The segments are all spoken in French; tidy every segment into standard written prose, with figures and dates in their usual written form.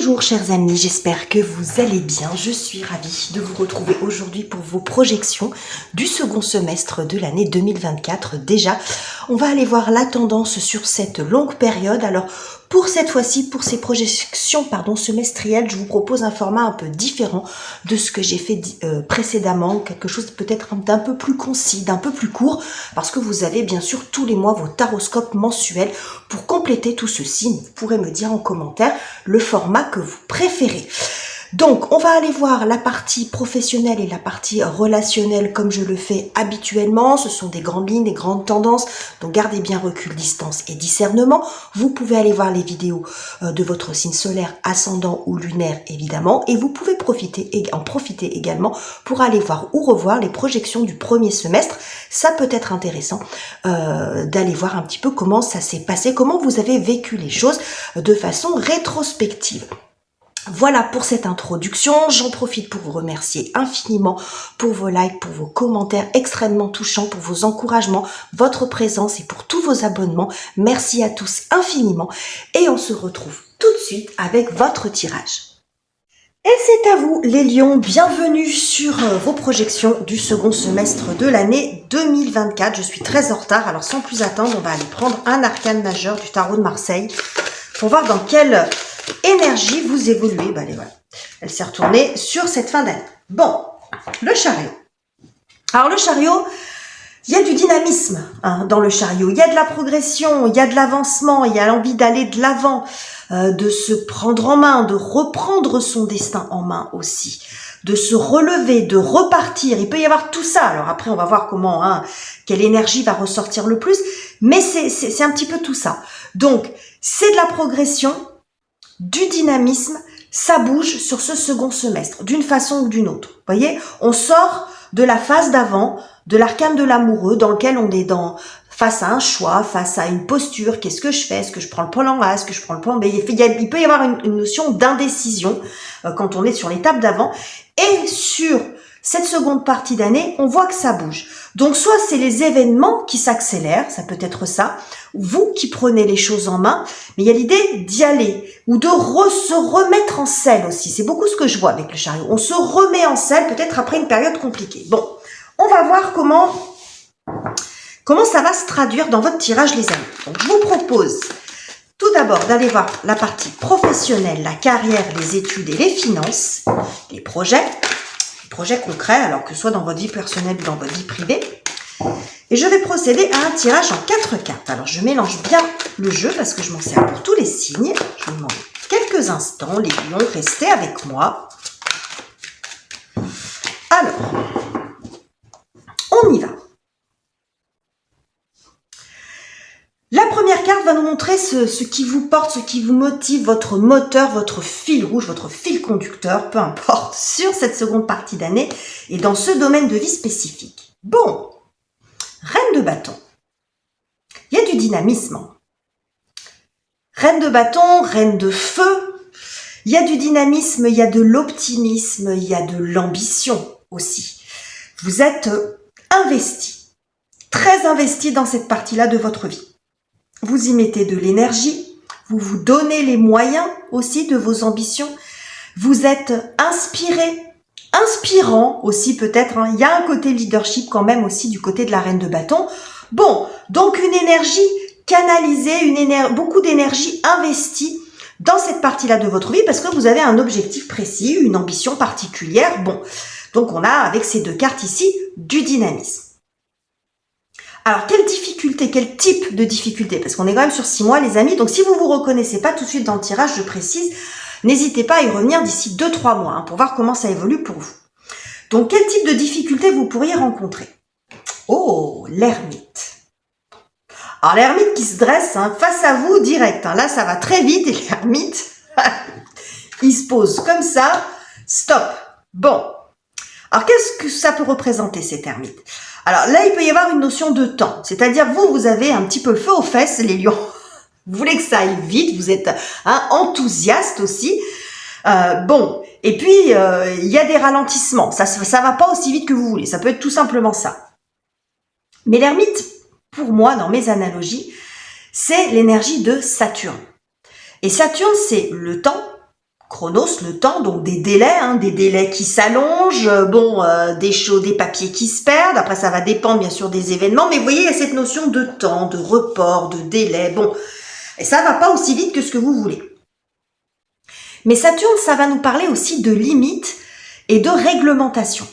Bonjour chers amis, j'espère que vous allez bien. Je suis ravie de vous retrouver aujourd'hui pour vos projections du second semestre de l'année 2024. Déjà, on va aller voir la tendance sur cette longue période. Alors, pour cette fois-ci, pour ces projections semestrielles, je vous propose un format un peu différent de ce que j'ai fait précédemment, quelque chose peut-être d'un peu plus concis, d'un peu plus court, parce que vous avez bien sûr tous les mois vos taroscopes mensuels. Pour compléter tout ceci, vous pourrez me dire en commentaire le format que vous préférez. Donc, on va aller voir la partie professionnelle et la partie relationnelle comme je le fais habituellement. Ce sont des grandes lignes, des grandes tendances. Donc, gardez bien recul, distance et discernement. Vous pouvez aller voir les vidéos de votre signe solaire, ascendant ou lunaire, évidemment. Et vous pouvez en profiter également pour aller voir ou revoir les projections du premier semestre. Ça peut être intéressant d'aller voir un petit peu comment ça s'est passé, comment vous avez vécu les choses de façon rétrospective. Voilà pour cette introduction, j'en profite pour vous remercier infiniment pour vos likes, pour vos commentaires extrêmement touchants, pour vos encouragements, votre présence et pour tous vos abonnements. Merci à tous infiniment et on se retrouve tout de suite avec votre tirage. Et c'est à vous les lions, bienvenue sur vos projections du second semestre de l'année 2024. Je suis très en retard, alors sans plus attendre, on va aller prendre un arcane majeur du tarot de Marseille pour voir dans quelle énergie vous évoluez. Allez, voilà. Elle s'est retournée sur cette fin d'année. Bon, le chariot. Alors le chariot, il y a du dynamisme dans le chariot. Il y a de la progression, il y a de l'avancement, il y a l'envie d'aller de l'avant, de se prendre en main, de reprendre son destin en main aussi, de se relever, de repartir. Il peut y avoir tout ça. Alors après, on va voir comment, quelle énergie va ressortir le plus. Mais c'est un petit peu tout ça. Donc, c'est de la progression, du dynamisme, ça bouge sur ce second semestre, d'une façon ou d'une autre. Vous voyez, on sort de la phase d'avant, de l'arcane de l'amoureux, dans lequel on est face à un choix, face à une posture. Qu'est-ce que je fais? Est-ce que je prends le plan A? Est-ce que je prends le plan B? Il peut y avoir une notion d'indécision quand on est sur l'étape d'avant. Et sur cette seconde partie d'année, on voit que ça bouge. Donc, soit c'est les événements qui s'accélèrent, ça peut être ça, vous qui prenez les choses en main, mais il y a l'idée d'y aller, ou de se remettre en selle aussi. C'est beaucoup ce que je vois avec le chariot. On se remet en selle, peut-être après une période compliquée. Bon, on va voir comment ça va se traduire dans votre tirage, les amis. Donc, je vous propose tout d'abord d'aller voir la partie professionnelle, la carrière, les études et les finances, les projets concrets, alors que ce soit dans votre vie personnelle ou dans votre vie privée. Et je vais procéder à un tirage en 4 cartes. Alors, je mélange bien le jeu parce que je m'en sers pour tous les signes. Je vous demande quelques instants, les lions, restez avec moi. Alors, on y va. La première carte va nous montrer ce qui vous porte, ce qui vous motive, votre moteur, votre fil rouge, votre fil conducteur, peu importe, sur cette seconde partie d'année et dans ce domaine de vie spécifique. Bon, reine de bâton. Il y a du dynamisme. Reine de bâton, reine de feu. Il y a du dynamisme, il y a de l'optimisme, il y a de l'ambition aussi. Vous êtes investi, très investi dans cette partie-là de votre vie. Vous y mettez de l'énergie, vous vous donnez les moyens aussi de vos ambitions. Vous êtes inspirant aussi peut-être. Il y a un côté leadership quand même aussi du côté de la reine de bâton. Bon, donc une énergie canalisée, beaucoup d'énergie investie dans cette partie-là de votre vie parce que vous avez un objectif précis, une ambition particulière. Bon, donc on a avec ces 2 cartes ici du dynamisme. Alors, quelle difficulté, quel type de difficulté? Parce qu'on est quand même sur 6 mois, les amis. Donc, si vous vous reconnaissez pas tout de suite dans le tirage, je précise, n'hésitez pas à y revenir d'ici 2-3 mois pour voir comment ça évolue pour vous. Donc, quel type de difficulté vous pourriez rencontrer? Oh, l'ermite. Alors, l'ermite qui se dresse face à vous direct. Là, ça va très vite et l'ermite, il se pose comme ça. Stop. Bon. Alors, qu'est-ce que ça peut représenter, cet ermite? Alors là, il peut y avoir une notion de temps. C'est-à-dire, vous avez un petit peu le feu aux fesses, les lions. Vous voulez que ça aille vite, vous êtes enthousiaste aussi. Bon, et puis, il y a des ralentissements. Ça va pas aussi vite que vous voulez. Ça peut être tout simplement ça. Mais l'ermite, pour moi, dans mes analogies, c'est l'énergie de Saturne. Et Saturne, c'est le temps chronos, le temps, donc des délais qui s'allongent, des papiers qui se perdent. Après, ça va dépendre bien sûr des événements, mais vous voyez, il y a cette notion de temps, de report, de délai. Bon, et ça va pas aussi vite que ce que vous voulez. Mais Saturne, ça va nous parler aussi de limites et de réglementation.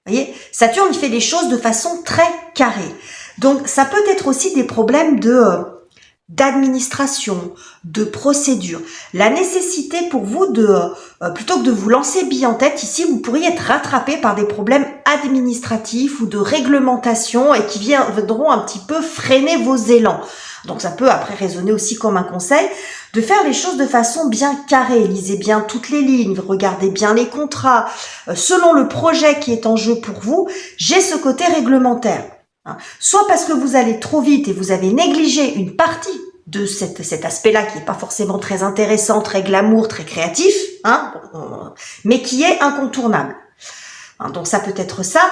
Vous voyez, Saturne, il fait les choses de façon très carrée. Donc, ça peut être aussi des problèmes d'administration, de procédure. La nécessité pour vous plutôt que de vous lancer bille en tête, ici, vous pourriez être rattrapé par des problèmes administratifs ou de réglementation et qui viendront un petit peu freiner vos élans. Donc, ça peut après résonner aussi comme un conseil de faire les choses de façon bien carrée. Lisez bien toutes les lignes, regardez bien les contrats. Selon le projet qui est en jeu pour vous, j'ai ce côté réglementaire. Soit parce que vous allez trop vite et vous avez négligé une partie de cet aspect-là qui n'est pas forcément très intéressant, très glamour, très créatif, mais qui est incontournable. Donc ça peut être ça,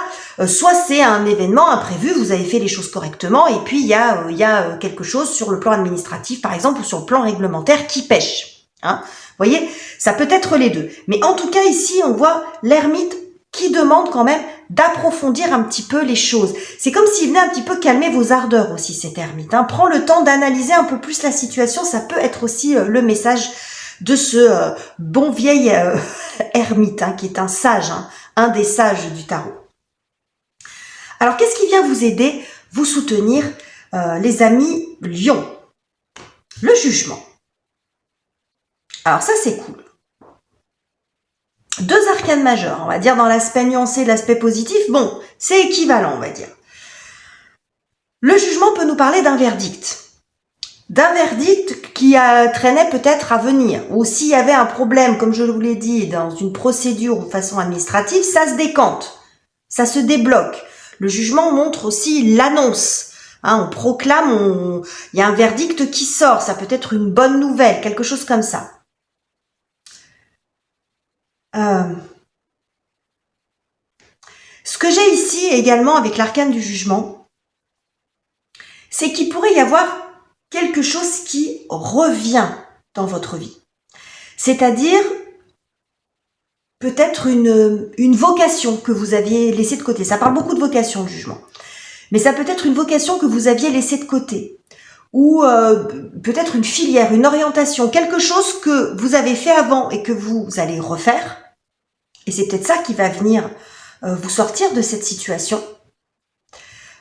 soit c'est un événement imprévu, vous avez fait les choses correctement et puis il y a quelque chose sur le plan administratif par exemple ou sur le plan réglementaire qui pêche. Vous voyez, ça peut être les deux. Mais en tout cas ici on voit l'ermite qui demande quand même d'approfondir un petit peu les choses. C'est comme s'il venait un petit peu calmer vos ardeurs aussi cet ermite. Prends le temps d'analyser un peu plus la situation, ça peut être aussi le message de ce bon vieil ermite qui est un sage, un des sages du tarot. Alors, qu'est-ce qui vient vous aider, vous soutenir, les amis Lion? Le jugement. Alors ça, c'est cool. 2 arcanes majeures, on va dire dans l'aspect nuancé, l'aspect positif. Bon, c'est équivalent, on va dire. Le jugement peut nous parler d'un verdict. D'un verdict qui traînait peut-être à venir. Ou s'il y avait un problème, comme je vous l'ai dit, dans une procédure ou de façon administrative, ça se décante, ça se débloque. Le jugement montre aussi l'annonce. On proclame, il y a un verdict qui sort, ça peut être une bonne nouvelle, quelque chose comme ça. Ce que j'ai ici également avec l'arcane du jugement, c'est qu'il pourrait y avoir quelque chose qui revient dans votre vie. C'est-à-dire peut-être une vocation que vous aviez laissée de côté. Ça parle beaucoup de vocation, le jugement. Mais ça peut être une vocation que vous aviez laissée de côté. Ou peut-être une filière, une orientation, quelque chose que vous avez fait avant et que vous allez refaire. Et c'est peut-être ça qui va venir vous sortir de cette situation.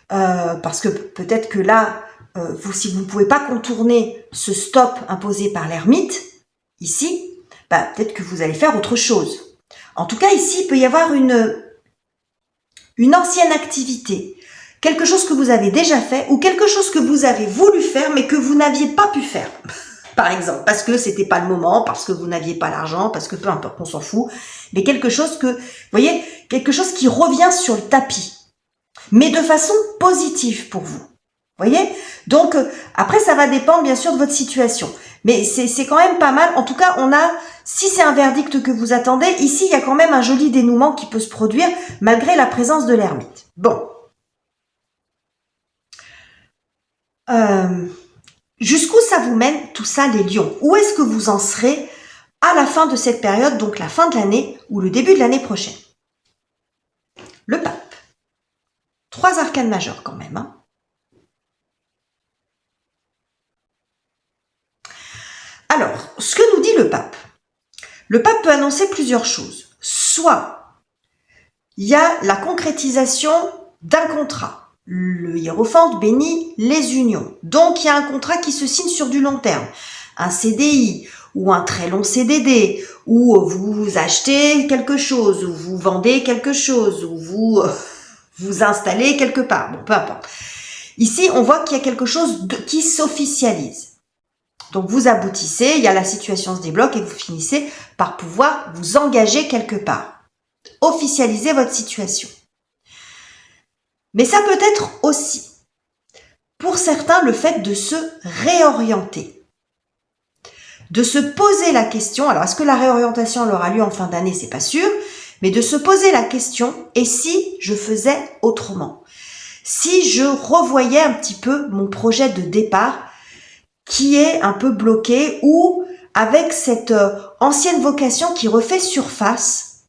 Parce que peut-être que là, si vous ne pouvez pas contourner ce stop imposé par l'ermite, ici, peut-être que vous allez faire autre chose. En tout cas, ici, il peut y avoir une ancienne activité, quelque chose que vous avez déjà fait ou quelque chose que vous avez voulu faire mais que vous n'aviez pas pu faire. Par exemple, parce que c'était pas le moment, parce que vous n'aviez pas l'argent, parce que peu importe, on s'en fout. Mais quelque chose vous voyez, quelque chose qui revient sur le tapis, mais de façon positive pour vous. Voyez? Donc, après, ça va dépendre bien sûr de votre situation. Mais c'est quand même pas mal. En tout cas, si c'est un verdict que vous attendez, ici, il y a quand même un joli dénouement qui peut se produire malgré la présence de l'ermite. Bon. Jusqu'où ça vous mène tout ça, les lions? Où est-ce que vous en serez à la fin de cette période, donc la fin de l'année ou le début de l'année prochaine? Le pape. 3 arcanes majeures quand même. Alors, ce que nous dit le pape peut annoncer plusieurs choses. Soit, il y a la concrétisation d'un contrat. Le hiérophante bénit les unions. Donc, il y a un contrat qui se signe sur du long terme. Un CDI ou un très long CDD, ou vous achetez quelque chose, ou vous vendez quelque chose, ou vous installez quelque part. Bon, peu importe. Ici, on voit qu'il y a quelque chose qui s'officialise. Donc, vous aboutissez, il y a la situation se débloque et vous finissez par pouvoir vous engager quelque part. Officialiser votre situation. Mais ça peut être aussi, pour certains, le fait de se réorienter. De se poser la question, alors est-ce que la réorientation aura lieu en fin d'année, c'est pas sûr, mais de se poser la question, et si je faisais autrement? Si je revoyais un petit peu mon projet de départ qui est un peu bloqué ou avec cette ancienne vocation qui refait surface,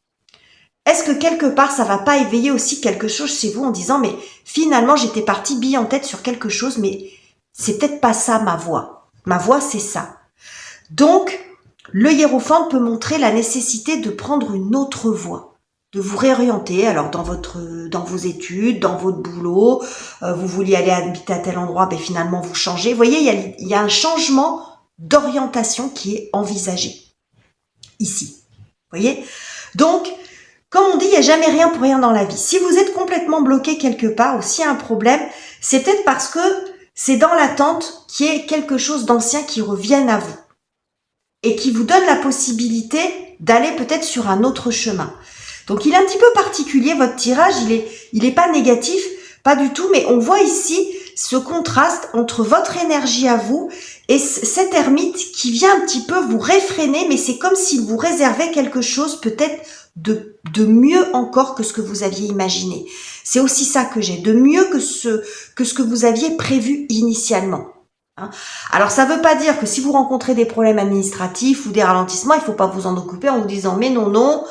est-ce que quelque part ça va pas éveiller aussi quelque chose chez vous en disant mais finalement j'étais partie bille en tête sur quelque chose mais c'est peut-être pas ça ma voie. Ma voie c'est ça. Donc le hiérophant peut montrer la nécessité de prendre une autre voie, de vous réorienter. Alors dans vos études, dans votre boulot, vous vouliez aller habiter à tel endroit, ben finalement vous changez. Vous voyez, il y a un changement d'orientation qui est envisagé ici. Vous voyez? Donc comme on dit, il n'y a jamais rien pour rien dans la vie. Si vous êtes complètement bloqué quelque part ou s'il y a un problème, c'est peut-être parce que c'est dans l'attente qu'il y ait quelque chose d'ancien qui revienne à vous et qui vous donne la possibilité d'aller peut-être sur un autre chemin. Donc il est un petit peu particulier votre tirage, il est pas négatif, pas du tout, mais on voit ici ce contraste entre votre énergie à vous et cet ermite qui vient un petit peu vous réfréner, mais c'est comme s'il vous réservait quelque chose peut-être de mieux encore que ce que vous aviez imaginé. C'est aussi ça que j'ai, de mieux que ce que vous aviez prévu initialement. Alors ça ne veut pas dire que si vous rencontrez des problèmes administratifs ou des ralentissements, il ne faut pas vous en occuper en vous disant mais non,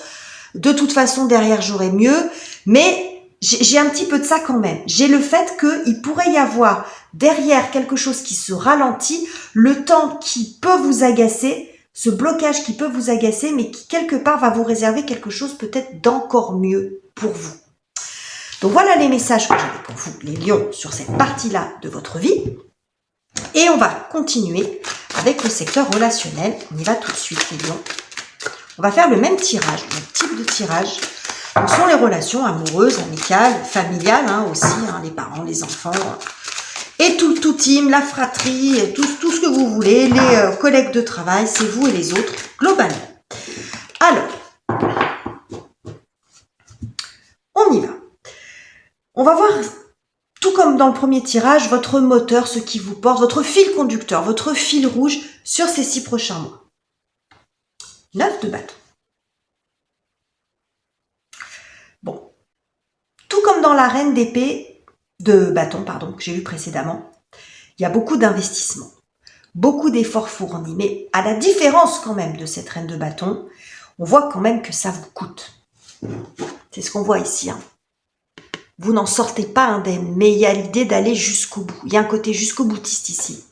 de toute façon derrière j'aurai mieux, mais j'ai un petit peu de ça quand même. J'ai le fait qu'il pourrait y avoir derrière quelque chose qui se ralentit, le temps qui peut vous agacer, ce blocage qui peut vous agacer, mais qui quelque part va vous réserver quelque chose peut-être d'encore mieux pour vous. Donc voilà les messages que j'avais pour vous, les lions, sur cette partie-là de votre vie. Et on va continuer avec le secteur relationnel. On y va tout de suite les lions. On va faire le même tirage, le même type de tirage. Ce sont les relations amoureuses, amicales, familiales aussi, les parents, les enfants, et tout team, la fratrie, tout ce que vous voulez, les collègues de travail, c'est vous et les autres, globalement. Alors, on y va. On va voir, tout comme dans le premier tirage, votre moteur, ce qui vous porte, votre fil conducteur, votre fil rouge sur ces 6 prochains mois. 9 de bâton. Bon, tout comme dans la reine d'épée, de bâton, pardon, que j'ai vu précédemment, il y a beaucoup d'investissements, beaucoup d'efforts fournis, mais à la différence quand même de cette reine de bâton, on voit quand même que ça vous coûte. C'est ce qu'on voit ici. Vous n'en sortez pas indemne, mais il y a l'idée d'aller jusqu'au bout. Il y a un côté jusqu'au boutiste ici.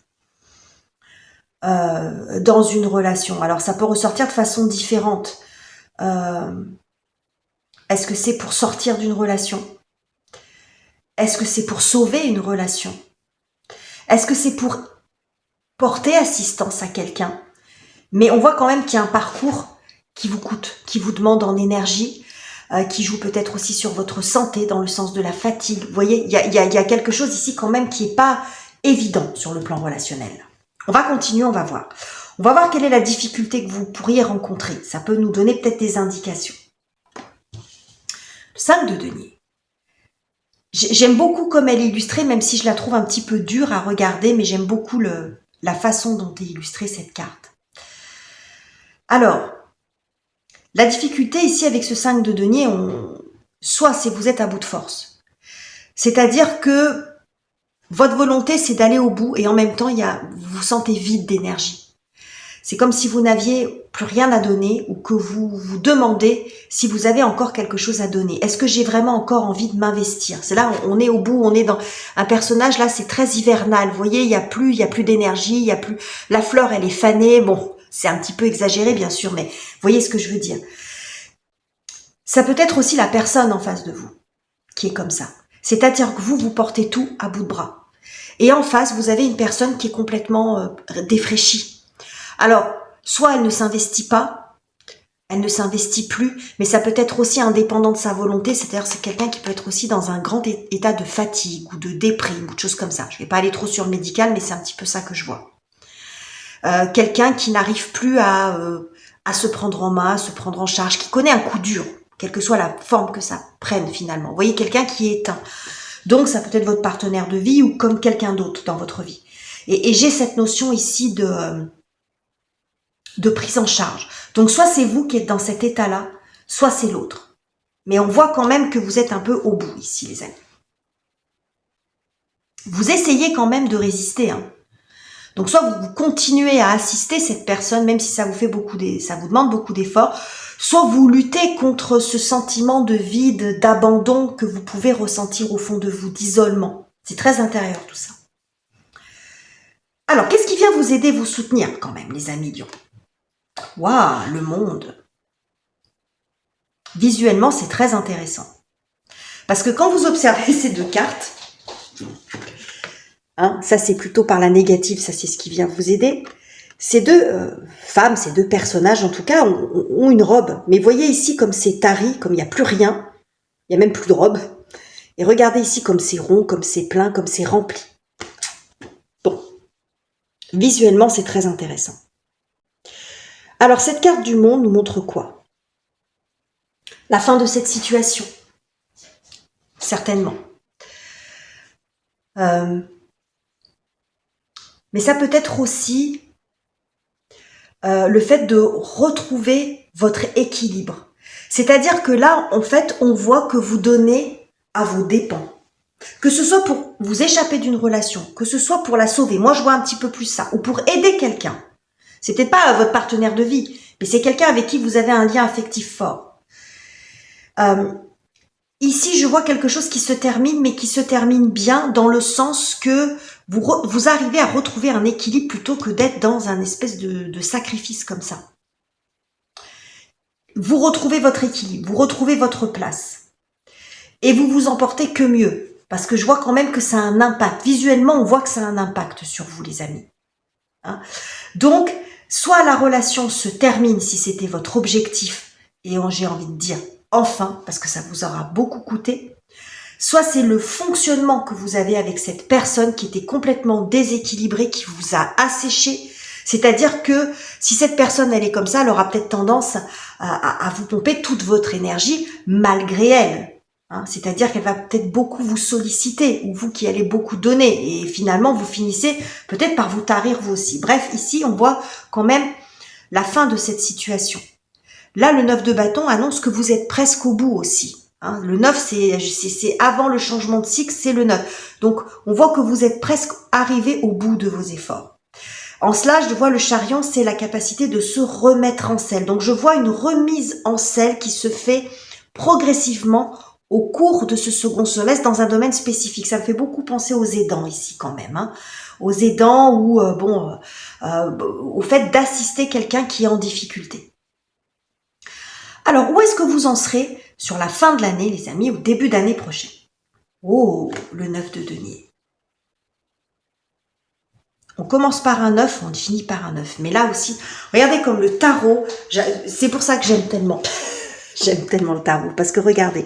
Dans une relation. Alors ça peut ressortir de façon différente. Est-ce que c'est pour sortir d'une relation? Est-ce que c'est pour sauver une relation? Est-ce que c'est pour porter assistance à quelqu'un? Mais on voit quand même qu'il y a un parcours qui vous coûte, qui vous demande en énergie, qui joue peut-être aussi sur votre santé dans le sens de la fatigue. Vous voyez, il y a quelque chose ici quand même qui n'est pas évident sur le plan relationnel. On va continuer, on va voir. On va voir quelle est la difficulté que vous pourriez rencontrer. Ça peut nous donner peut-être des indications. Le 5 de denier. J'aime beaucoup comme elle est illustrée, même si je la trouve un petit peu dure à regarder, mais j'aime beaucoup la façon dont est illustrée cette carte. Alors, la difficulté ici avec ce 5 de denier, soit c'est que vous êtes à bout de force. C'est-à-dire que votre volonté, c'est d'aller au bout et en même temps, vous vous sentez vide d'énergie. C'est comme si vous n'aviez plus rien à donner ou que vous vous demandez si vous avez encore quelque chose à donner. Est-ce que j'ai vraiment encore envie de m'investir? C'est là, on est au bout, on est dans un personnage, là, c'est très hivernal. Vous voyez, il y a plus d'énergie, il y a plus, la fleur, elle est fanée. Bon, c'est un petit peu exagéré, bien sûr, mais vous voyez ce que je veux dire. Ça peut être aussi la personne en face de vous qui est comme ça. C'est-à-dire que vous portez tout à bout de bras. Et en face, vous avez une personne qui est complètement défraîchie. Alors, soit elle ne s'investit pas, elle ne s'investit plus, mais ça peut être aussi indépendant de sa volonté, c'est-à-dire c'est quelqu'un qui peut être aussi dans un grand état de fatigue ou de déprime ou de choses comme ça. Je ne vais pas aller trop sur le médical, mais c'est un petit peu ça que je vois. Quelqu'un qui n'arrive plus à se prendre en main, à se prendre en charge, qui connaît un coup dur, quelle que soit la forme que ça prenne finalement. Vous voyez, quelqu'un qui est éteint. Donc, ça peut être votre partenaire de vie ou comme quelqu'un d'autre dans votre vie. Et j'ai cette notion ici de prise en charge. Donc, soit c'est vous qui êtes dans cet état-là, soit c'est l'autre. Mais on voit quand même que vous êtes un peu au bout ici, les amis. Vous essayez quand même de résister, Donc soit vous continuez à assister cette personne, même si ça vous fait ça vous demande beaucoup d'efforts, soit vous luttez contre ce sentiment de vide, d'abandon que vous pouvez ressentir au fond de vous, d'isolement. C'est très intérieur tout ça. Alors, qu'est-ce qui vient vous aider, vous soutenir quand même, les amis Lion? Waouh, le monde. Visuellement, c'est très intéressant. Parce que quand vous observez ces deux cartes, ça c'est plutôt par la négative, ça c'est ce qui vient vous aider. Ces deux femmes, ces deux personnages en tout cas, ont une robe. Mais voyez ici comme c'est tari, comme il n'y a plus rien, il n'y a même plus de robe. Et regardez ici comme c'est rond, comme c'est plein, comme c'est rempli. Bon, visuellement c'est très intéressant. Alors cette carte du monde nous montre quoi? La fin de cette situation. Certainement. Mais ça peut être aussi le fait de retrouver votre équilibre. C'est-à-dire que là, en fait, on voit que vous donnez à vos dépens. Que ce soit pour vous échapper d'une relation, que ce soit pour la sauver. Moi, je vois un petit peu plus ça. Ou pour aider quelqu'un. C'est peut-être pas votre partenaire de vie, mais c'est quelqu'un avec qui vous avez un lien affectif fort. Ici, je vois quelque chose qui se termine, mais qui se termine bien dans le sens que vous arrivez à retrouver un équilibre plutôt que d'être dans un espèce de sacrifice comme ça. Vous retrouvez votre équilibre, vous retrouvez votre place. Et vous vous en portez que mieux. Parce que je vois quand même que ça a un impact. Visuellement, on voit que ça a un impact sur vous, les amis. Donc, soit la relation se termine si c'était votre objectif, et j'ai envie de dire enfin, parce que ça vous aura beaucoup coûté, soit c'est le fonctionnement que vous avez avec cette personne qui était complètement déséquilibrée, qui vous a asséché. C'est-à-dire que si cette personne, elle est comme ça, elle aura peut-être tendance à vous pomper toute votre énergie malgré elle. C'est-à-dire qu'elle va peut-être beaucoup vous solliciter, ou vous qui allez beaucoup donner. Et finalement, vous finissez peut-être par vous tarir vous aussi. Bref, ici, on voit quand même la fin de cette situation. Là, le 9 de bâton annonce que vous êtes presque au bout aussi. Le 9, c'est avant le changement de cycle, c'est le 9. Donc, on voit que vous êtes presque arrivé au bout de vos efforts. En cela, je vois le chariot, c'est la capacité de se remettre en selle. Donc, je vois une remise en selle qui se fait progressivement au cours de ce second semestre dans un domaine spécifique. Ça me fait beaucoup penser aux aidants ici quand même. Aux aidants ou au fait d'assister quelqu'un qui est en difficulté. Alors, où est-ce que vous en serez sur la fin de l'année, les amis, au début d'année prochaine? Oh, le 9 de denier. On commence par un 9, on finit par un 9. Mais là aussi, regardez comme le tarot, c'est pour ça que j'aime tellement. J'aime tellement le tarot, parce que regardez,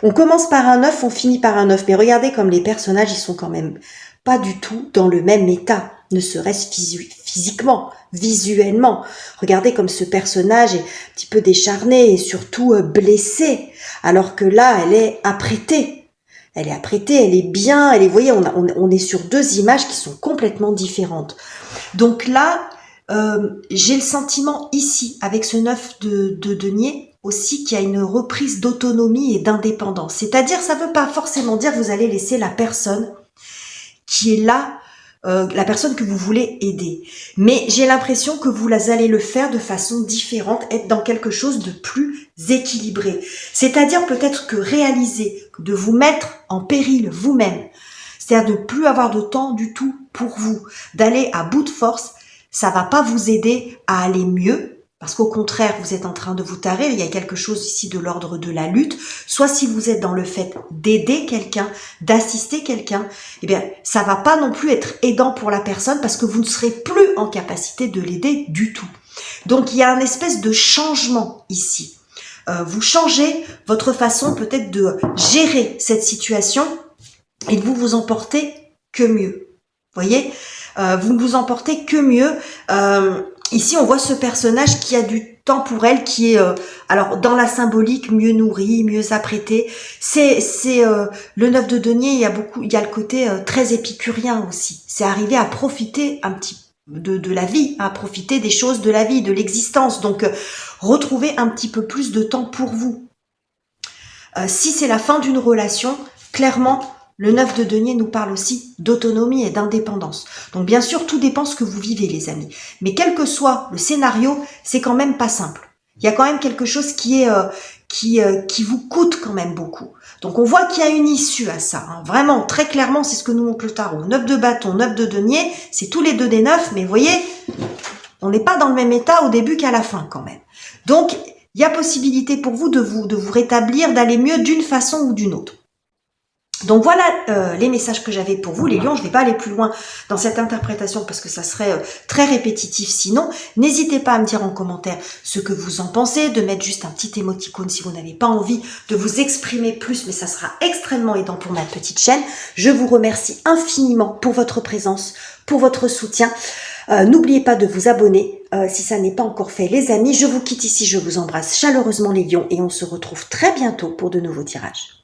on commence par un 9, on finit par un 9. Mais regardez comme les personnages, ils sont quand même pas du tout dans le même état, ne serait-ce physiquement, visuellement. Regardez comme ce personnage est un petit peu décharné et surtout blessé, alors que là, elle est apprêtée. Elle est apprêtée, elle est bien, vous voyez, on est sur deux images qui sont complètement différentes. Donc là, j'ai le sentiment ici, avec ce 9 de denier, aussi qu'il y a une reprise d'autonomie et d'indépendance. C'est-à-dire, ça ne veut pas forcément dire que vous allez laisser la personne qui est là, la personne que vous voulez aider. Mais j'ai l'impression que vous allez le faire de façon différente, être dans quelque chose de plus équilibré. C'est-à-dire peut-être que réaliser, de vous mettre en péril vous-même, c'est-à-dire de ne plus avoir de temps du tout pour vous, d'aller à bout de force, ça va pas vous aider à aller mieux. Parce qu'au contraire, vous êtes en train de vous tarir, il y a quelque chose ici de l'ordre de la lutte. Soit si vous êtes dans le fait d'aider quelqu'un, d'assister quelqu'un, eh bien, ça va pas non plus être aidant pour la personne parce que vous ne serez plus en capacité de l'aider du tout. Donc, il y a une espèce de changement ici. Vous changez votre façon peut-être de gérer cette situation et vous vous en portez que mieux. Vous voyez, vous ne vous en portez que mieux. Ici, on voit ce personnage qui a du temps pour elle, qui est, alors dans la symbolique, mieux nourri, mieux apprêté. C'est le 9 de denier. Il y a le côté très épicurien aussi. C'est arriver à profiter un petit de la vie, à profiter des choses de la vie, de l'existence. Donc, retrouver un petit peu plus de temps pour vous. Si c'est la fin d'une relation, clairement, Le 9 de denier nous parle aussi d'autonomie et d'indépendance. Donc bien sûr, tout dépend ce que vous vivez, les amis. Mais quel que soit le scénario, c'est quand même pas simple. Il y a quand même quelque chose qui vous coûte quand même beaucoup. Donc on voit qu'il y a une issue à ça. Hein. Vraiment, très clairement, c'est ce que nous montre le tarot. 9 de bâton, 9 de denier, c'est tous les deux des 9, mais vous voyez, on n'est pas dans le même état au début qu'à la fin quand même. Donc, il y a possibilité pour vous de vous rétablir, d'aller mieux d'une façon ou d'une autre. Donc voilà les messages que j'avais pour vous, les lions. Je ne vais pas aller plus loin dans cette interprétation parce que ça serait très répétitif sinon. N'hésitez pas à me dire en commentaire ce que vous en pensez, de mettre juste un petit émoticône si vous n'avez pas envie de vous exprimer plus, mais ça sera extrêmement aidant pour ma petite chaîne. Je vous remercie infiniment pour votre présence, pour votre soutien. N'oubliez pas de vous abonner si ça n'est pas encore fait, les amis. Je vous quitte ici, je vous embrasse chaleureusement les lions et on se retrouve très bientôt pour de nouveaux tirages.